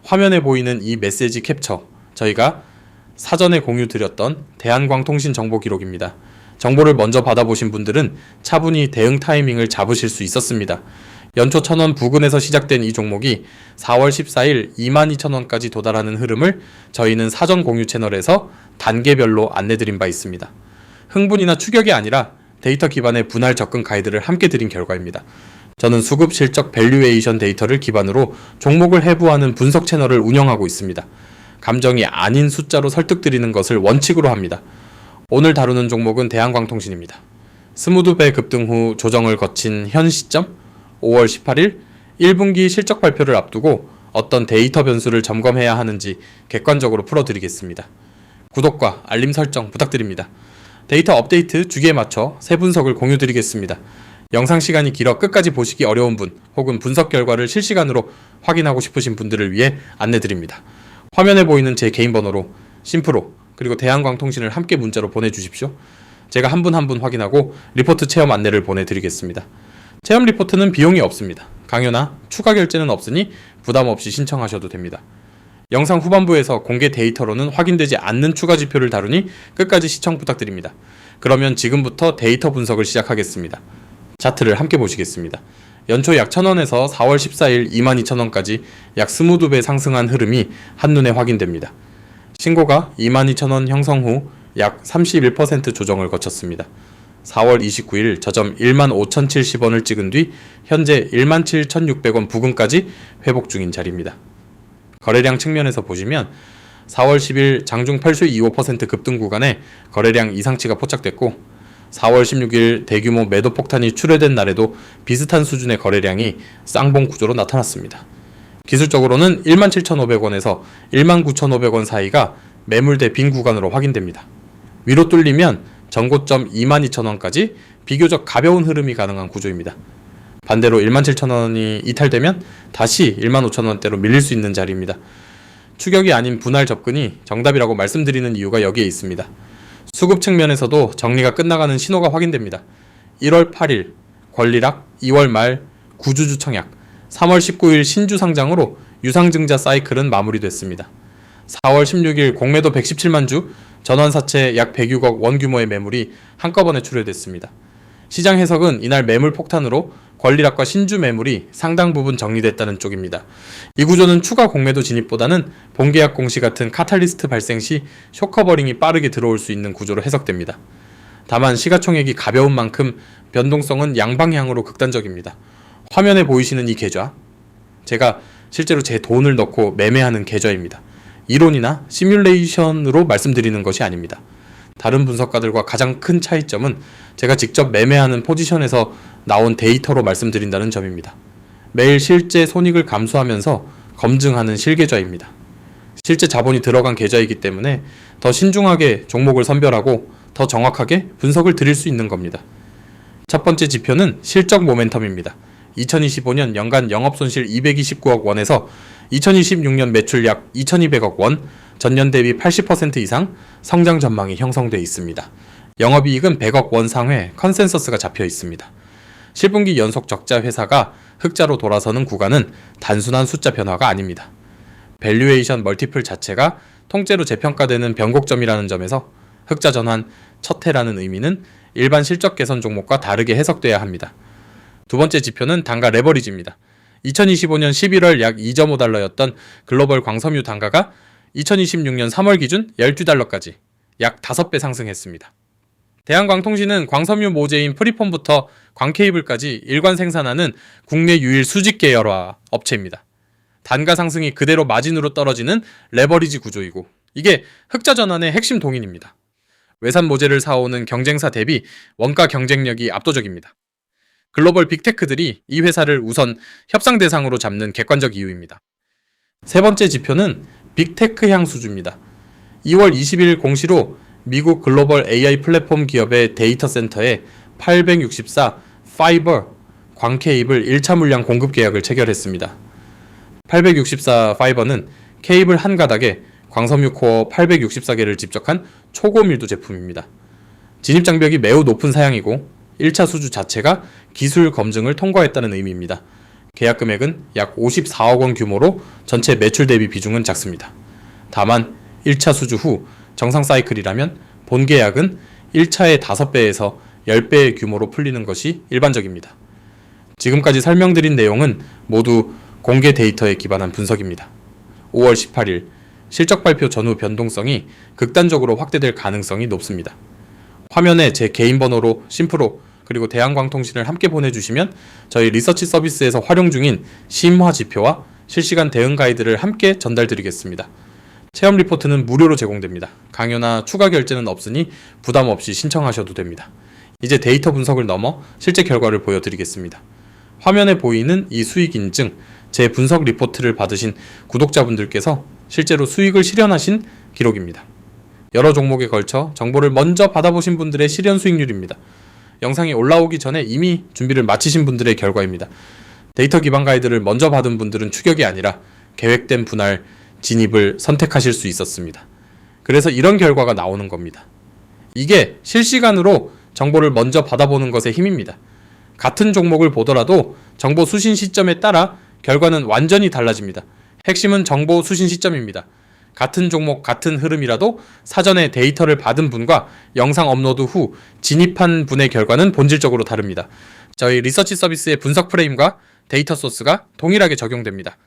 화면에 보이는 이 메시지 캡처, 저희가 사전에 공유 드렸던 대한광통신 정보 기록입니다. 정보를 먼저 받아보신 분들은 차분히 대응 타이밍을 잡으실 수 있었습니다. 연초 1,000원 부근에서 시작된 이 종목이 4월 14일 22,000원까지 도달하는 흐름을 저희는 사전 공유 채널에서 단계별로 안내드린 바 있습니다. 흥분이나 추격이 아니라 데이터 기반의 분할 접근 가이드를 함께 드린 결과입니다. 저는 수급 실적 밸류에이션 데이터를 기반으로 종목을 해부하는 분석 채널을 운영하고 있습니다. 감정이 아닌 숫자로 설득드리는 것을 원칙으로 합니다. 오늘 다루는 종목은 대한광통신입니다. 스무드배 급등 후 조정을 거친 현 시점 5월 18일 1분기 실적 발표를 앞두고 어떤 데이터 변수를 점검해야 하는지 객관적으로 풀어드리겠습니다. 구독과 알림 설정 부탁드립니다. 데이터 업데이트 주기에 맞춰 새 분석을 공유드리겠습니다. 영상 시간이 길어 끝까지 보시기 어려운 분 혹은 분석 결과를 실시간으로 확인하고 싶으신 분들을 위해 안내드립니다. 화면에 보이는 제 개인 번호로 심프로 그리고 대한광통신을 함께 문자로 보내주십시오. 제가 한 분 한 분 확인하고 리포트 체험 안내를 보내드리겠습니다. 체험 리포트는 비용이 없습니다. 강요나 추가 결제는 없으니 부담 없이 신청하셔도 됩니다. 영상 후반부에서 공개 데이터로는 확인되지 않는 추가 지표를 다루니 끝까지 시청 부탁드립니다. 그러면 지금부터 데이터 분석을 시작하겠습니다. 차트를 함께 보시겠습니다. 연초 약 1,000원에서 4월 14일 22,000원까지 약 22배 상승한 흐름이 한눈에 확인됩니다. 신고가 22,000원 형성 후 약 31% 조정을 거쳤습니다. 4월 29일 저점 15,070원을 찍은 뒤 현재 17,600원 부근까지 회복 중인 자리입니다. 거래량 측면에서 보시면 4월 10일 장중 8수 25% 급등 구간에 거래량 이상치가 포착됐고 4월 16일 대규모 매도 폭탄이 출회된 날에도 비슷한 수준의 거래량이 쌍봉 구조로 나타났습니다. 기술적으로는 17,500원에서 19,500원 사이가 매물 대 빈 구간으로 확인됩니다. 위로 뚫리면 전고점 22,000원까지 비교적 가벼운 흐름이 가능한 구조입니다. 반대로 17,000원이 이탈되면 다시 15,000원대로 밀릴 수 있는 자리입니다. 추격이 아닌 분할 접근이 정답이라고 말씀드리는 이유가 여기에 있습니다. 수급 측면에서도 정리가 끝나가는 신호가 확인됩니다. 1월 8일 권리락, 2월 말 구주주 청약, 3월 19일 신주 상장으로 유상증자 사이클은 마무리됐습니다. 4월 16일 공매도 117만 주, 전환사채 약 106억 원 규모의 매물이 한꺼번에 출회됐습니다. 시장 해석은 이날 매물 폭탄으로 권리락과 신주 매물이 상당 부분 정리됐다는 쪽입니다. 이 구조는 추가 공매도 진입보다는 본계약 공시 같은 카탈리스트 발생 시 쇼커버링이 빠르게 들어올 수 있는 구조로 해석됩니다. 다만 시가총액이 가벼운 만큼 변동성은 양방향으로 극단적입니다. 화면에 보이시는 이 계좌, 제가 실제로 제 돈을 넣고 매매하는 계좌입니다. 이론이나 시뮬레이션으로 말씀드리는 것이 아닙니다. 다른 분석가들과 가장 큰 차이점은 제가 직접 매매하는 포지션에서 나온 데이터로 말씀드린다는 점입니다. 매일 실제 손익을 감수하면서 검증하는 실계좌입니다. 실제 자본이 들어간 계좌이기 때문에 더 신중하게 종목을 선별하고 더 정확하게 분석을 드릴 수 있는 겁니다. 첫 번째 지표는 실적 모멘텀입니다. 2025년 연간 영업손실 229억 원에서 2026년 매출 약 2,200억 원, 전년 대비 80% 이상 성장 전망이 형성되어 있습니다. 영업이익은 100억 원 상회 컨센서스가 잡혀 있습니다. 10분기 연속 적자 회사가 흑자로 돌아서는 구간은 단순한 숫자 변화가 아닙니다. 밸류에이션 멀티플 자체가 통째로 재평가되는 변곡점이라는 점에서 흑자 전환 첫 해라는 의미는 일반 실적 개선 종목과 다르게 해석돼야 합니다. 두 번째 지표는 단가 레버리지입니다. 2025년 11월 약 2.5달러였던 글로벌 광섬유 단가가 2026년 3월 기준 12달러까지 약 5배 상승했습니다. 대한광통신은 광섬유 모재인 프리폼부터 광케이블까지 일관 생산하는 국내 유일 수직 계열화 업체입니다. 단가 상승이 그대로 마진으로 떨어지는 레버리지 구조이고 이게 흑자 전환의 핵심 동인입니다. 외산 모재를 사오는 경쟁사 대비 원가 경쟁력이 압도적입니다. 글로벌 빅테크들이 이 회사를 우선 협상 대상으로 잡는 객관적 이유입니다. 세 번째 지표는 빅테크 향수주입니다. 2월 20일 공시로 미국 글로벌 AI 플랫폼 기업의 데이터 센터에 864 파이버 광케이블 1차 물량 공급 계약을 체결했습니다. 864 파이버는 케이블 한 가닥에 광섬유 코어 864개를 집적한 초고밀도 제품입니다. 진입장벽이 매우 높은 사양이고 1차 수주 자체가 기술 검증을 통과했다는 의미입니다. 계약 금액은 약 54억 원 규모로 전체 매출 대비 비중은 작습니다. 다만 1차 수주 후 정상 사이클이라면 본 계약은 1차의 5배에서 10배의 규모로 풀리는 것이 일반적입니다. 지금까지 설명드린 내용은 모두 공개 데이터에 기반한 분석입니다. 5월 18일 실적 발표 전후 변동성이 극단적으로 확대될 가능성이 높습니다. 화면에 제 개인 번호로 심프로 그리고 대한광통신을 함께 보내주시면 저희 리서치 서비스에서 활용 중인 심화 지표와 실시간 대응 가이드를 함께 전달드리겠습니다. 체험 리포트는 무료로 제공됩니다. 강요나 추가 결제는 없으니 부담 없이 신청하셔도 됩니다. 이제 데이터 분석을 넘어 실제 결과를 보여드리겠습니다. 화면에 보이는 이 수익 인증, 제 분석 리포트를 받으신 구독자분들께서 실제로 수익을 실현하신 기록입니다. 여러 종목에 걸쳐 정보를 먼저 받아보신 분들의 실현 수익률입니다. 영상이 올라오기 전에 이미 준비를 마치신 분들의 결과입니다. 데이터 기반 가이드를 먼저 받은 분들은 추격이 아니라 계획된 분할 진입을 선택하실 수 있었습니다. 그래서 이런 결과가 나오는 겁니다. 이게 실시간으로 정보를 먼저 받아보는 것의 힘입니다. 같은 종목을 보더라도 정보 수신 시점에 따라 결과는 완전히 달라집니다. 핵심은 정보 수신 시점입니다. 같은 종목, 같은 흐름이라도 사전에 데이터를 받은 분과 영상 업로드 후 진입한 분의 결과는 본질적으로 다릅니다. 저희 리서치 서비스의 분석 프레임과 데이터 소스가 동일하게 적용됩니다.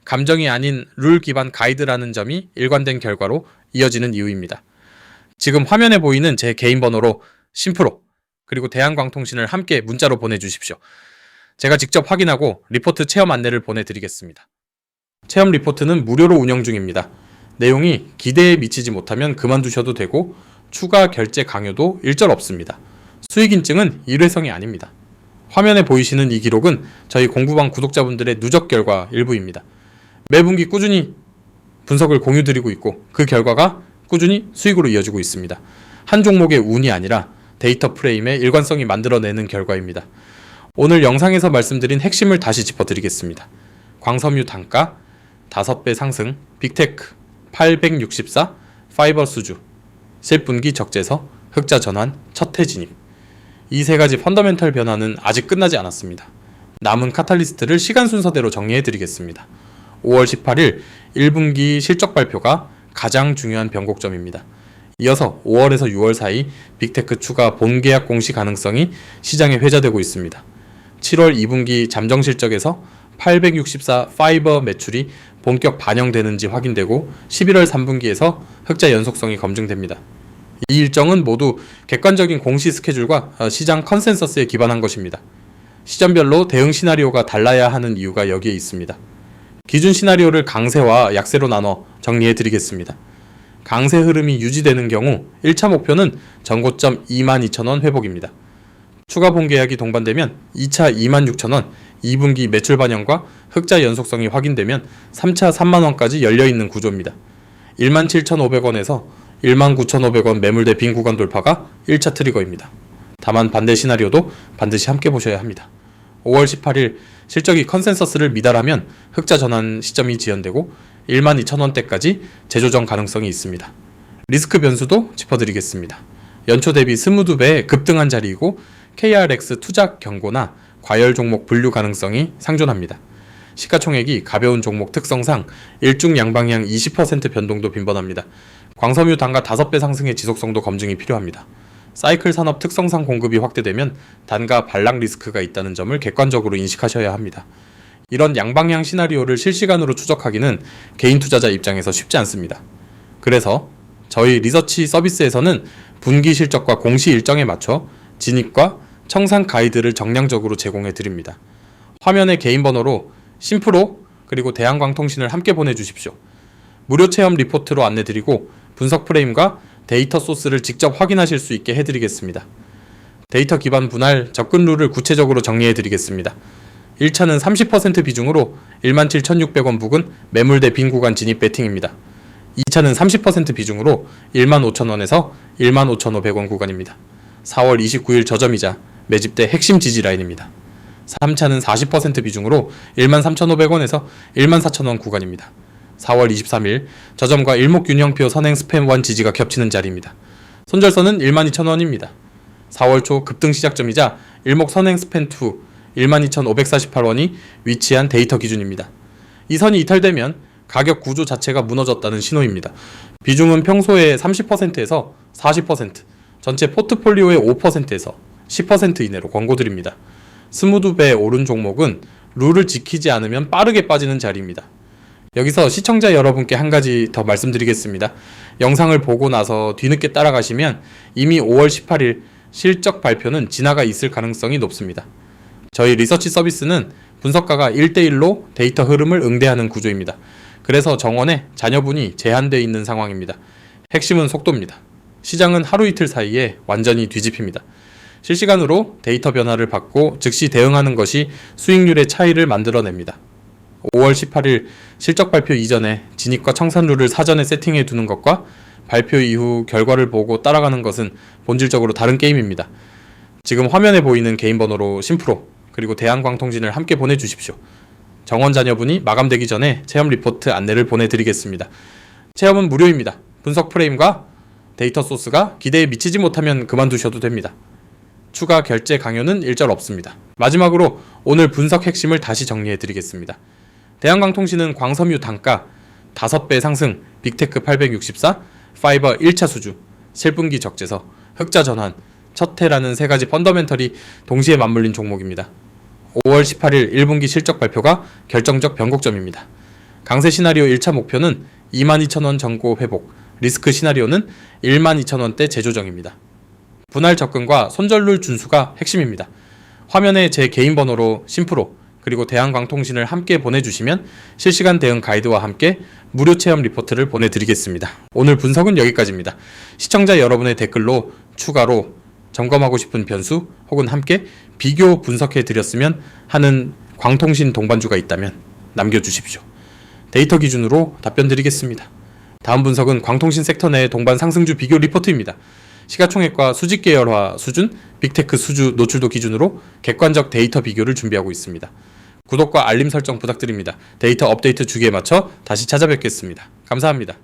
감정이 아닌 룰 기반 가이드라는 점이 일관된 결과로 이어지는 이유입니다. 지금 화면에 보이는 제 개인 번호로 심프로 그리고 대한광통신을 함께 문자로 보내주십시오. 제가 직접 확인하고 리포트 체험 안내를 보내드리겠습니다. 체험 리포트는 무료로 운영 중입니다. 내용이 기대에 미치지 못하면 그만두셔도 되고 추가 결제 강요도 일절 없습니다. 수익 인증은 일회성이 아닙니다. 화면에 보이시는 이 기록은 저희 공부방 구독자분들의 누적 결과 일부입니다. 매 분기 꾸준히 분석을 공유드리고 있고 그 결과가 꾸준히 수익으로 이어지고 있습니다. 한 종목의 운이 아니라 데이터 프레임의 일관성이 만들어내는 결과입니다. 오늘 영상에서 말씀드린 핵심을 다시 짚어드리겠습니다. 광섬유 단가 5배 상승, 빅테크 864, 파이버 수주, 실분기 적재서, 흑자 전환, 첫해 진입. 이 세 가지 펀더멘털 변화는 아직 끝나지 않았습니다. 남은 카탈리스트를 시간 순서대로 정리해드리겠습니다. 5월 18일 1분기 실적 발표가 가장 중요한 변곡점입니다. 이어서 5월에서 6월 사이 빅테크 추가 본계약 공시 가능성이 시장에 회자되고 있습니다. 7월 2분기 잠정 실적에서 864 파이버 매출이 본격 반영되는지 확인되고 11월 3분기에서 흑자 연속성이 검증됩니다. 이 일정은 모두 객관적인 공시 스케줄과 시장 컨센서스에 기반한 것입니다. 시점별로 대응 시나리오가 달라야 하는 이유가 여기에 있습니다. 기준 시나리오를 강세와 약세로 나눠 정리해 드리겠습니다. 강세 흐름이 유지되는 경우 1차 목표는 전고점 22,000원 회복입니다. 추가 본계약이 동반되면 2차 26,000원, 2분기 매출 반영과 흑자 연속성이 확인되면 3차 30,000원까지 열려있는 구조입니다. 17,500원에서 19,500원 매물대 빈 구간 돌파가 1차 트리거입니다. 다만 반대 시나리오도 반드시 함께 보셔야 합니다. 5월 18일 실적이 컨센서스를 미달하면 흑자 전환 시점이 지연되고 12,000원대까지 재조정 가능성이 있습니다. 리스크 변수도 짚어드리겠습니다. 연초 대비 22배의 급등한 자리이고 KRX 투자 경고나 과열 종목 분류 가능성이 상존합니다. 시가총액이 가벼운 종목 특성상 일중 양방향 20% 변동도 빈번합니다. 광섬유 단가 5배 상승의 지속성도 검증이 필요합니다. 사이클 산업 특성상 공급이 확대되면 단가 반락 리스크가 있다는 점을 객관적으로 인식하셔야 합니다. 이런 양방향 시나리오를 실시간으로 추적하기는 개인 투자자 입장에서 쉽지 않습니다. 그래서 저희 리서치 서비스에서는 분기 실적과 공시 일정에 맞춰 진입과 청산 가이드를 정량적으로 제공해 드립니다. 화면에 개인 번호로 심프로 그리고 대한광통신을 함께 보내주십시오. 무료 체험 리포트로 안내드리고 분석 프레임과 데이터 소스를 직접 확인하실 수 있게 해드리겠습니다. 데이터 기반 분할 접근 룰을 구체적으로 정리해드리겠습니다. 1차는 30% 비중으로 17,600원 부근 매물대 빈 구간 진입 배팅입니다. 2차는 30% 비중으로 15,000원에서 15,500원 구간입니다. 4월 29일 저점이자 매집대 핵심 지지 라인입니다. 3차는 40% 비중으로 13,500원에서 14,000원 구간입니다. 4월 23일 저점과 일목균형표 선행 스팸1 지지가 겹치는 자리입니다. 손절선은 12,000원입니다. 4월 초 급등 시작점이자 일목 선행 스팸2 12,548원이 위치한 데이터 기준입니다. 이 선이 이탈되면 가격 구조 자체가 무너졌다는 신호입니다. 비중은 평소에 30%에서 40%, 전체 포트폴리오의 5%에서 10% 이내로 권고드립니다. 스무드배 오른 종목은 룰을 지키지 않으면 빠르게 빠지는 자리입니다. 여기서 시청자 여러분께 한 가지 더 말씀드리겠습니다. 영상을 보고 나서 뒤늦게 따라가시면 이미 5월 18일 실적 발표는 지나가 있을 가능성이 높습니다. 저희 리서치 서비스는 분석가가 1대1로 데이터 흐름을 응대하는 구조입니다. 그래서 정원에 자녀분이 제한되어 있는 상황입니다. 핵심은 속도입니다. 시장은 하루 이틀 사이에 완전히 뒤집힙니다. 실시간으로 데이터 변화를 받고 즉시 대응하는 것이 수익률의 차이를 만들어냅니다. 5월 18일 실적 발표 이전에 진입과 청산룰을 사전에 세팅해 두는 것과 발표 이후 결과를 보고 따라가는 것은 본질적으로 다른 게임입니다. 지금 화면에 보이는 개인 번호로 심프로 그리고 대한광통진을 함께 보내주십시오. 정원 자녀분이 마감되기 전에 체험 리포트 안내를 보내드리겠습니다. 체험은 무료입니다. 분석 프레임과 데이터 소스가 기대에 미치지 못하면 그만두셔도 됩니다. 추가 결제 강요는 일절 없습니다. 마지막으로 오늘 분석 핵심을 다시 정리해드리겠습니다. 대한광통신은 광섬유 단가 5배 상승, 빅테크 864, 파이버 1차 수주, 실분기 적재서, 흑자 전환, 첫해라는 세 가지 펀더멘털이 동시에 맞물린 종목입니다. 5월 18일 1분기 실적 발표가 결정적 변곡점입니다. 강세 시나리오 1차 목표는 22,000원 전고 회복, 리스크 시나리오는 12,000원대 재조정입니다. 분할 접근과 손절룰 준수가 핵심입니다. 화면에 제 개인 번호로 심프로 그리고 대한광통신을 함께 보내주시면 실시간 대응 가이드와 함께 무료 체험 리포트를 보내드리겠습니다. 오늘 분석은 여기까지입니다. 시청자 여러분의 댓글로 추가로 점검하고 싶은 변수 혹은 함께 비교 분석해 드렸으면 하는 광통신 동반주가 있다면 남겨주십시오. 데이터 기준으로 답변 드리겠습니다. 다음 분석은 광통신 섹터 내 동반 상승주 비교 리포트입니다. 시가총액과 수직 계열화 수준, 빅테크 수주 노출도 기준으로 객관적 데이터 비교를 준비하고 있습니다. 구독과 알림 설정 부탁드립니다. 데이터 업데이트 주기에 맞춰 다시 찾아뵙겠습니다. 감사합니다.